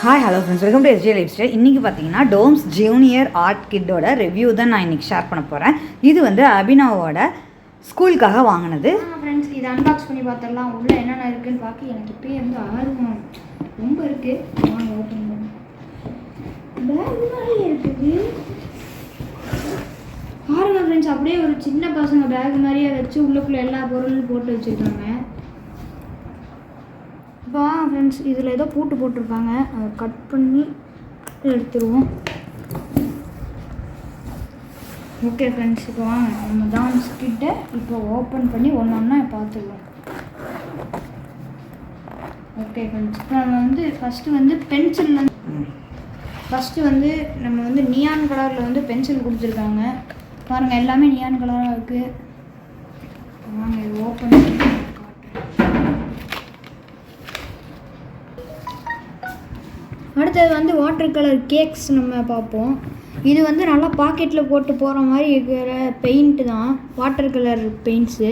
Hi hello friends, welcome to SJ lifestyle. இன்றைக்கி பார்த்தீங்கன்னா Doms junior art கிட்டோட review தான் நான் இன்றைக்கி ஷேர் பண்ண போகிறேன். இது வந்து அபினவோட ஸ்கூலுக்காக வாங்கினது. ஃப்ரெண்ட்ஸ், இதை அன்பாக்ஸ் பண்ணி பார்த்துடலாம். உள்ளே என்னென்ன இருக்குதுன்னு பார்க்க எனக்கு இப்போயே வந்து ஆர்வம் ரொம்ப இருக்குது. வாங்க ஓப்பன் பண்ணி பேக் மாதிரியே இருக்குது பாருங்க ஃப்ரெண்ட்ஸ். அப்படியே ஒரு சின்ன பசங்க பேக் மாதிரியே வச்சு உள்ளுக்குள்ளே எல்லா பொருளும் போட்டு வச்சுருக்காங்க. இப்போ ஃப்ரெண்ட்ஸ், இதில் ஏதோ பூட்டு போட்டிருக்காங்க, அதை கட் பண்ணி எடுத்துருவோம். ஓகே ஃப்ரெண்ட்ஸ், இப்போ வாங்க நம்ம டாம்ஸ் கிட்ட இப்போ ஓப்பன் பண்ணி ஒன்றா பார்த்துருவோம். ஓகே ஃப்ரெண்ட்ஸ், இப்போ நம்ம வந்து ஃபஸ்ட்டு வந்து நம்ம வந்து நியான் கலரில் வந்து பென்சில் கொடுத்துருக்காங்க. பாருங்கள், எல்லாமே நியான் கலராக இருக்குது. வாங்க இது ஓப்பன் பண்ணி அடுத்தது வந்து வாட்டர் கலர் கேக்ஸ் நம்ம பார்ப்போம். இது வந்து நல்லா பாக்கெட்டில் போட்டு போகிற மாதிரி இருக்கிற பெயிண்ட்டு தான், வாட்டர் கலர் பெயிண்ட்ஸு.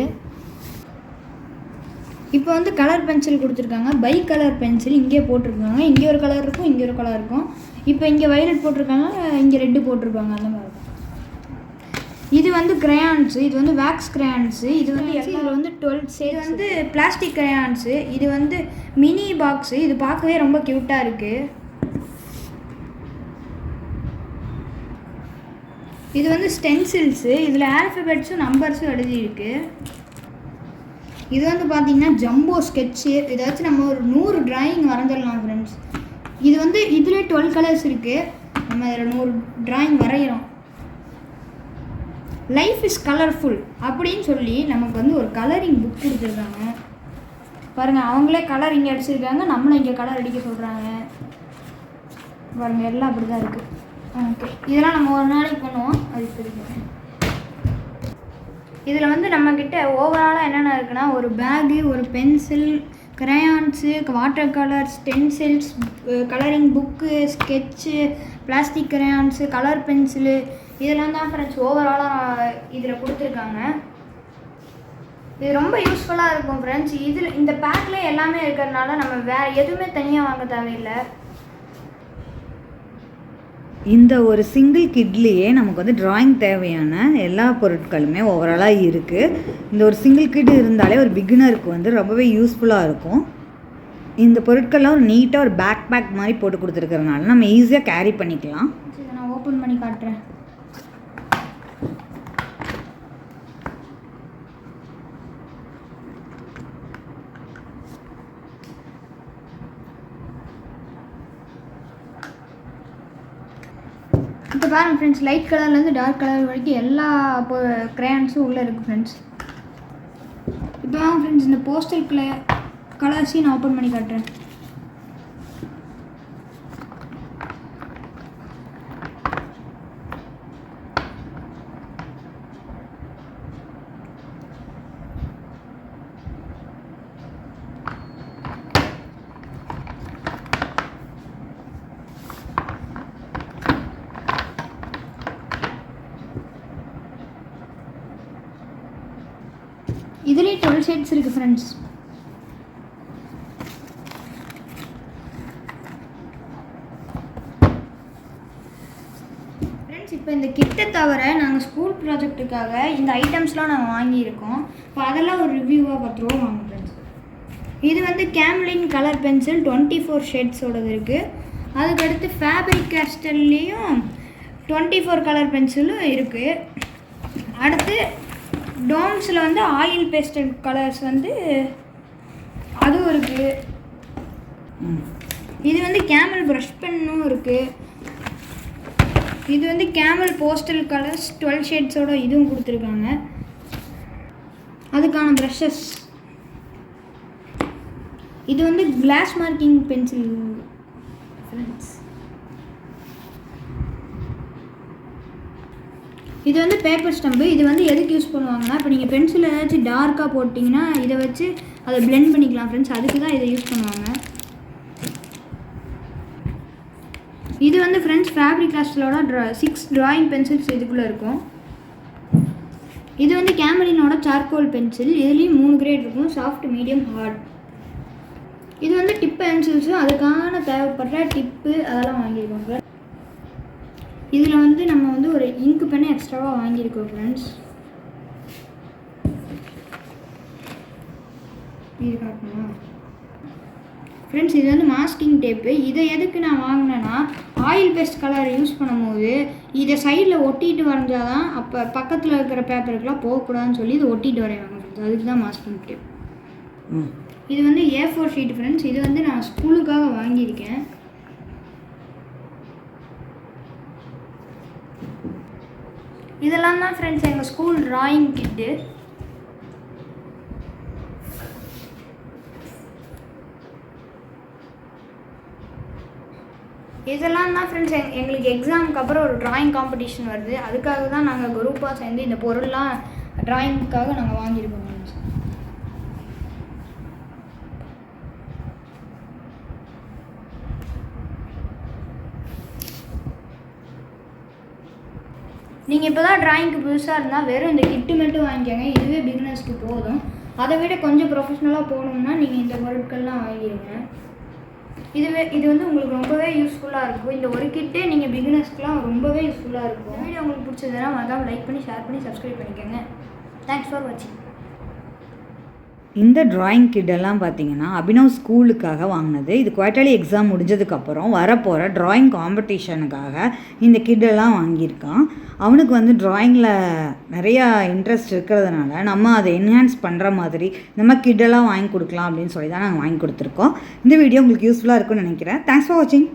இப்போ வந்து கலர் பென்சில் கொடுத்துருக்காங்க, பை கலர் பென்சில் இங்கே போட்டிருக்காங்க. இங்கே ஒரு கலர் இருக்கும், இங்கே ஒரு கலர் இருக்கும். இப்போ இங்கே வயலட் போட்டிருக்காங்க, இங்கே ரெட்டு போட்டிருப்பாங்க, அந்த மாதிரி. இது வந்து கிரையான்ஸு, இது வந்து வேக்ஸ் கிரையான்ஸு. இது வந்து இதில் வந்து 12 இது வந்து பிளாஸ்டிக் கிரையான்ஸு. இது வந்து மினி பாக்ஸு. இது பார்க்கவே ரொம்ப க்யூட்டாக இருக்குது. இது வந்து ஸ்டென்சில்ஸு. இதில் ஆல்ஃபபெட்ஸும் நம்பர்ஸும் எழுதியிருக்கு. இது வந்து பார்த்திங்கன்னா ஜம்போ ஸ்கெட்சு. இதை வச்சு நம்ம ஒரு 100 ட்ராயிங் வரைஞ்சிடலாம் ஃப்ரெண்ட்ஸ். இது வந்து இதிலே 12 கலர்ஸ் இருக்குது. நம்ம இதில் 100 ட்ராயிங் வரைகிறோம். லைஃப் இஸ் கலர்ஃபுல் அப்படின்னு சொல்லி நமக்கு வந்து ஒரு கலரிங் புக் கொடுத்துருக்காங்க. பாருங்கள், அவங்களே கலர் இங்கே அடிச்சிருக்காங்க, நம்மளும் இங்கே கலர் அடிக்க சொல்கிறாங்க. பாருங்கள், எல்லாம் அப்படி தான் இருக்குது. ஓகே, இதெல்லாம் நம்ம ஒரு நாளைக்கு பண்ணுவோம், அது தெரியும். இதில் வந்து நம்மக்கிட்ட ஓவராலாக என்னென்ன இருக்குன்னா, ஒரு பேகு, ஒரு pencil, crayons, water colour, stencils, colouring book, sketch, plastic crayons, colour pencil, இதெல்லாம் தான் ஃப்ரெண்ட்ஸ் ஓவராலாக இதில் கொடுத்துருக்காங்க. இது ரொம்ப யூஸ்ஃபுல்லாக இருக்கும் ஃப்ரெண்ட்ஸ். இதில் இந்த பேக்கில் எல்லாமே இருக்கிறதுனால நம்ம வேறு எதுவுமே தனியாக வாங்க தேவையில்லை. இந்த ஒரு சிங்கிள் கிட்லேயே நமக்கு வந்து ட்ராயிங் தேவையான எல்லா பொருட்களுமே ஓவராலாக இருக்குது. இந்த ஒரு சிங்கிள் கிட் இருந்தாலே ஒரு பிகினருக்கு வந்து ரொம்பவே யூஸ்ஃபுல்லாக இருக்கும். இந்த பொருட்கள்லாம் ஒரு நீட்டாக ஒரு பேக் மாதிரி போட்டு கொடுத்துருக்கறனால நம்ம ஈஸியாக கேரி பண்ணிக்கலாம். இதை நான் ஓப்பன் பண்ணி காட்டுறேன். இப்போ பாருங்கள் ஃப்ரெண்ட்ஸ், லைட் கலர்லேருந்து டார்க் கலர் வரைக்கும் எல்லா கிரையான்ஸும் உள்ளே இருக்குது ஃப்ரெண்ட்ஸ். இப்போ வாங்க ஃப்ரெண்ட்ஸ், இந்த போஸ்டல் கலர்ஸையும் நான் ஓப்பன் பண்ணி காட்டுறேன். இதுலேயே 12 ஷேட்ஸ் இருக்குது ஃப்ரெண்ட்ஸ். இப்போ இந்த கிட்டை தவிர நாங்கள் ஸ்கூல் ப்ராஜெக்ட்டுக்காக இந்த ஐட்டம்ஸ்லாம் நாங்கள் வாங்கியிருக்கோம். இப்போ அதெல்லாம் ஒரு ரிவ்யூவாக பார்த்துருவோம் வாங்க ஃப்ரெண்ட்ஸ். இது வந்து கேம்லின் கலர் பென்சில் 24 ஷேட்ஸோடது இருக்குது. அதுக்கடுத்து ஃபேப்ரிக் கேஸ்டல்லையும் 24 கலர் பென்சிலும் இருக்குது. அடுத்து டோம்ஸில் வந்து ஆயில் பேஸ்டல் கலர்ஸ் வந்து அதுவும் இருக்குது. இது வந்து கேமல் ப்ரஷ் பென்னும் இருக்குது. இது வந்து கேமல் போஸ்டல் கலர்ஸ் 12 ஷேட்ஸோட இதுவும் கொடுத்துருக்காங்க. அதுக்கான ப்ரஷஸ். இது வந்து கிளாஸ் மார்க்கிங் பென்சில் ஃப்ரெண்ட்ஸ். இது வந்து பேப்பர் ஸ்டம்பு. இது வந்து எதுக்கு யூஸ் பண்ணுவாங்கன்னா, இப்போ நீங்கள் பென்சில் ஏதாச்சும் டார்க்காக போட்டிங்கன்னா இதை வச்சு அதை பிளெண்ட் பண்ணிக்கலாம் ஃப்ரெண்ட்ஸ். அதுக்கு தான் இதை யூஸ் பண்ணுவாங்க. இது வந்து ஃப்ரெண்ட்ஸ் ஃபேப்ரிக் கேஸ்டலோட 6 ட்ராயிங் பென்சில்ஸ் இதுக்குள்ளே இருக்கும். இது வந்து கேமலினோட சார்கோல் பென்சில். இதுலேயும் 3 கிரேட் இருக்கும், சாஃப்ட், மீடியம், ஹார்ட். இது வந்து டிப் பென்சில்ஸு, அதுக்கான தேவைப்படுற டிப்பு அதெல்லாம் வாங்கியிருக்கோம் ஃப்ரெண்ட்ஸ். இதில் வந்து நம்ம வந்து ஒரு இங்கு பெண்ணை எக்ஸ்ட்ராவாக வாங்கியிருக்கோம் ஃப்ரெண்ட்ஸ். இது காட்டணுமா ஃப்ரெண்ட்ஸ்? இது வந்து மாஸ்கிங் டேப்பு. இதை எதுக்கு நான் வாங்கினேன்னா, ஆயில் பேஸ்ட் கலர் யூஸ் பண்ணும்போது இதை சைடில் ஒட்டிட்டு வரைஞ்சாதான் அப்போ பக்கத்தில் இருக்கிற பேப்பருக்குலாம் போகக்கூடாதுன்னு சொல்லி இதை ஒட்டிட்டு வரைவாங்க ஃப்ரெண்ட்ஸ். அதுக்கு தான் மாஸ்கிங் டேப். இது வந்து A4 ஷீட் ஃப்ரெண்ட்ஸ். இது வந்து நான் ஸ்கூலுக்காக வாங்கியிருக்கேன். இதெல்லாம் தான் ஃப்ரெண்ட்ஸ் எங்கள் ஸ்கூல் டிராயிங் கிட்டு. இதெல்லாம் தான் ஃப்ரெண்ட்ஸ் எங்களுக்கு எக்ஸாமுக்கு அப்புறம் ஒரு ட்ராயிங் காம்படிஷன் வருது. அதுக்காக தான் நாங்கள் குரூப்பாக சேர்ந்து இந்த பொருள்லாம் ட்ராயிங்க்காக நாங்கள் வாங்கியிருக்கோம் ஃப்ரெண்ட்ஸ். நீங்கள் இப்போ தான் ட்ராயிங்க்கு புதுசாக இருந்தால் வெறும் இந்த கிட்டு மட்டும் வாங்கிக்கோங்க. இதுவே பிகினர்ஸ்க்கு போதும். அதை விட கொஞ்சம் ப்ரொஃபஷ்னலாக போகணும்னா நீங்கள் இந்த பொருட்கள்லாம் வாங்கிடுங்க. இது வந்து உங்களுக்கு ரொம்பவே யூஸ்ஃபுல்லாக இருக்கும். இந்த ஒரு கிட்டே நீங்கள் பிகினர்ஸ்க்குலாம் ரொம்பவே யூஸ்ஃபுல்லாக இருக்கும். வீடியோ உங்களுக்கு பிடிச்சதுன்னா மறக்காம லைக் பண்ணி, ஷேர் பண்ணி, சப்ஸ்கிரைப் பண்ணிக்கோங்க. தேங்க்ஸ் ஃபார் வாட்சிங். இந்த ட்ராயிங் கிட்டெல்லாம் பார்த்தீங்கன்னா அபினவ் ஸ்கூலுக்காக வாங்கினது. இது குவார்ட்டர்லி எக்ஸாம் முடிஞ்சதுக்கப்புறம் வரப்போகிற ட்ராயிங் காம்படிஷனுக்காக இந்த கிட்டெல்லாம் வாங்கியிருக்கான். அவனுக்கு வந்து ட்ராயிங்கில் நிறையா இன்ட்ரெஸ்ட் இருக்கிறதுனால நம்ம அதை என்ஹான்ஸ் பண்ணுற மாதிரி நம்ம கிட்டெல்லாம் வாங்கி கொடுக்கலாம் அப்படின்னு சொல்லி தான் நாங்கள் வாங்கி கொடுத்துருக்கோம். இந்த வீடியோ உங்களுக்கு யூஸ்ஃபுல்லாக இருக்கும்னு நினைக்கிறேன். தேங்க்ஸ் ஃபார் வாட்சிங்.